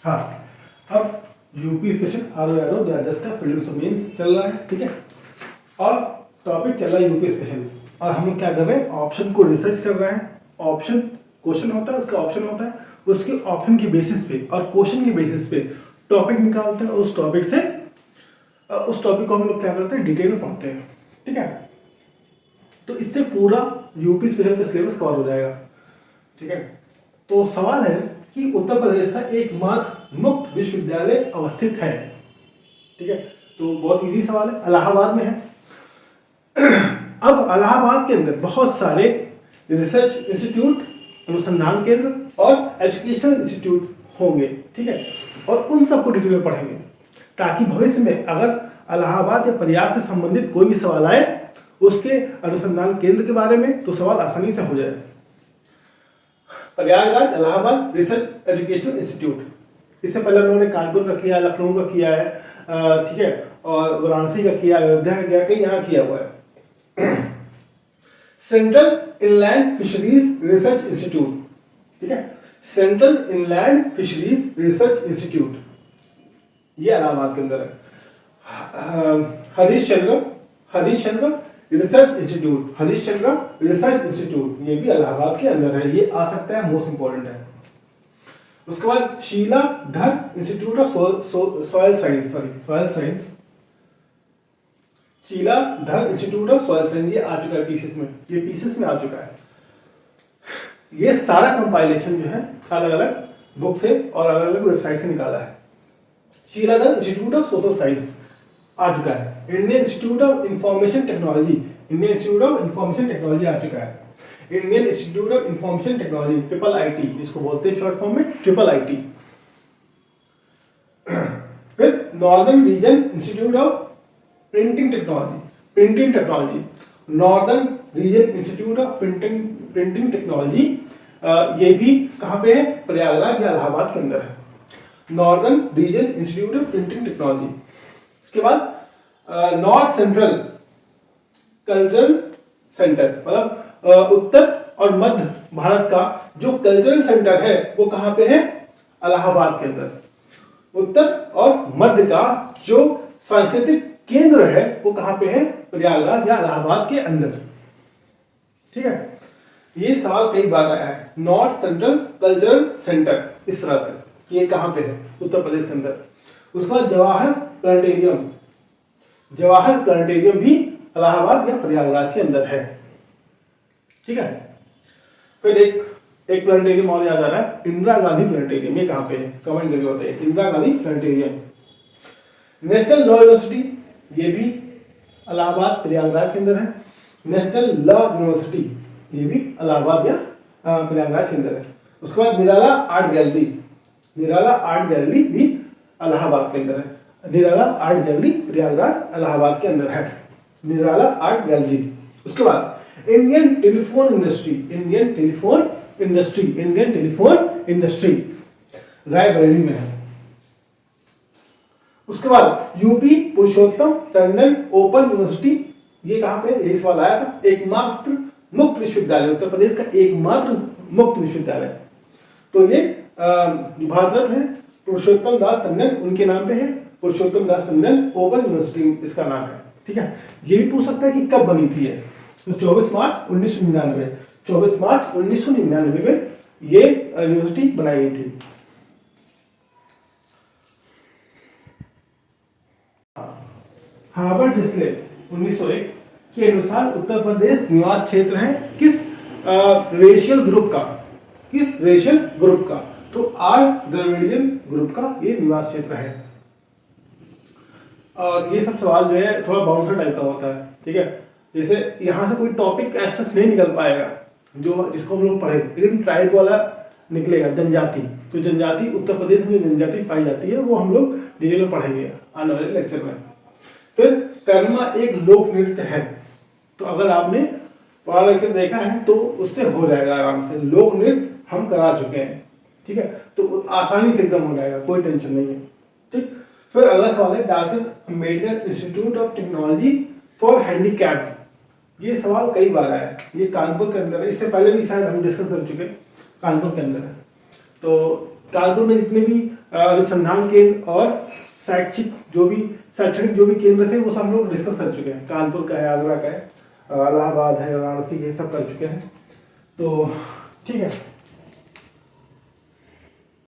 हाँ, अब UP special RO 2010 का प्रीलिम्स मेंस चल रहा है, ठीक है, और टॉपिक चल रहा है यूपी स्पेशल, और हम लोग क्या कर रहे हैं, ऑप्शन को रिसर्च कर रहे हैं। ऑप्शन क्वेश्चन होता है, उसका ऑप्शन होता है, उसके ऑप्शन के बेसिस पे और क्वेश्चन के बेसिस पे टॉपिक निकालते हैं, उस टॉपिक से उस टॉपिक को हम लोग क्या करते हैं, डिटेल में पढ़ते हैं, ठीक है। तो इससे पूरा यूपी स्पेशल का सिलेबस कवर हो जाएगा, ठीक है। तो सवाल है कि उत्तर प्रदेश का एकमात्र मुक्त विश्वविद्यालय अवस्थित है, ठीक है। तो बहुत इजी सवाल है, इलाहाबाद में है। अब इलाहाबाद के अंदर बहुत सारे रिसर्च इंस्टीट्यूट, अनुसंधान केंद्र और एजुकेशनल इंस्टीट्यूट होंगे, ठीक है, और उन सबको डिटेल में पढ़ेंगे, ताकि भविष्य में अगर इलाहाबाद या प्रयाग से संबंधित कोई भी सवाल आए उसके अनुसंधान केंद्र के बारे में, तो सवाल आसानी से हो जाए। Prayagraj Allahabad research education institute, इससे पहले उन्होंने कानपुर का किया, लखनऊ का किया है, ठीक है, और वाराणसी का किया, अयोध्या का किया, कहीं यहाँ किया हुआ है। Central inland fisheries research institute, ठीक है, central inland fisheries research institute, ये इलाहाबाद के अंदर है। Harishchandra research institute, Harishchandra research institute, ये भी इलाहाबाद के अंदर है, ये आ सकता है, मोस्ट इंपॉर्टेंट है। उसके बाद Shiladhar institute of soil science, Shiladhar institute of soil science, ये आ चुका है पीसीएस में, ये पीसीएस में आ चुका है। ये सारा कंपाइलेशन जो है अलग अलग बुक से और अलग अलग वेबसाइट से निकाला है। Shiladhar institute of social science आ चुका है। Indian institute of information technology, Indian institute of information technology आ चुका है। Indian institute of information technology, IIT, इसको बोलते हैं शॉर्ट फॉर्म में IIT। फिर northern region institute of printing technology, northern region institute of printing technology, ये भी कहाँ पे है, प्रयागराज या इलाहाबाद के अंदर है, northern region institute of printing technology. इसके बाद नॉर्थ सेंट्रल कल्चरल सेंटर, मतलब उत्तर और मध्य भारत का जो कल्चरल सेंटर है वो कहाँ पे है, इलाहाबाद के अंदर। उत्तर और मध्य का जो सांस्कृतिक केंद्र है वो कहाँ पे है, प्रयागराज या इलाहाबाद के अंदर, ठीक है। ये सवाल कई बार आया है, नॉर्थ सेंट्रल कल्चरल सेंटर, इस तरह से, ये कहाँ पे है, उत्तर प्रदेश के अंदर। उसके बाद जवाहर प्लानिटेरियम भी इलाहाबाद या प्रयागराज के अंदर है, ठीक है। फिर एक प्लानिटेरियम और याद आ रहा है, इंदिरा गांधी प्लानिटेरियम, ये कहाँ पे है, कमेंट करके बताइए, Indira Gandhi planetarium. National law university, ये भी इलाहाबाद प्रयागराज के अंदर है। नेशनल लॉ यूनिवर्सिटी, ये भी इलाहाबाद या प्रयागराज के अंदर है। उसके बाद निराला आर्ट गैलरी भी इलाहाबाद के अंदर है। निराला आर्ट गैलरी प्रयागराज इलाहाबाद के अंदर है, निराला आर्ट गैलरी। उसके बाद इंडियन टेलीफोन इंडस्ट्री रायबरेली में है। उसके बाद यूपी पुरुषोत्तम टंडन ओपन यूनिवर्सिटी, ये कहाँ पे, यही सवाल आया था, एकमात्र मुक्त विश्वविद्यालय, उत्तर प्रदेश का एकमात्र मुक्त विश्वविद्यालय। तो ये भारत रत्न है पुरुषोत्तम दास टंडन, उनके नाम पे है, पुरुषोत्तम दास टंडन ओपन यूनिवर्सिटी इसका नाम है, ठीक है। ये भी पूछ सकता है कि कब बनी थी है, तो 24 मार्च 1999 में ये यूनिवर्सिटी बनाई गई थी। हार्वर्ड डिस्ले 1901 के अनुसार उत्तर प्रदेश निवास क्षेत्र है किस रेशियल ग्रुप का, तो आर्य द्रविड़ियन ग्रुप का ये निवास क्षेत्र है। और ये सब सवाल जो है थोड़ा बाउंसर टाइप का होता है, ठीक है। जैसे यहाँ से कोई टॉपिक ऐसा नहीं निकल पाएगा जो जिसको हम लोग पढ़े, लेकिन ट्राइब वाला निकलेगा, जनजाति। तो जनजाति, उत्तर प्रदेश में जनजाति पाई जाती है, वो हम लोग डिटेल में पढ़ेंगे आने वाले लेक्चर में। फिर कर्मा एक लोक नृत्य है, तो अगर आपने पढ़ा लेक्चर देखा है तो उससे हो जाएगा आराम से, लोक नृत्य हम करा चुके हैं, ठीक है, तो आसानी से एकदम हो जाएगा, कोई टेंशन नहीं है, ठीक। फिर अगला सवाल है doctor Ambedkar institute of technology for handicapped, ये सवाल कई बार आया है, ये कानपुर के अंदर है, इससे पहले भी शायद हम डिस्कस कर चुके हैं, कानपुर के अंदर है। तो कानपुर में जितने भी अनुसंधान केंद्र और शैक्षणिक जो भी केंद्र थे वो सब हम लोग डिस्कस कर चुके हैं। कानपुर का है, आगरा का है, इलाहाबाद है, वाराणसी है, सब कर चुके हैं। तो ठीक है।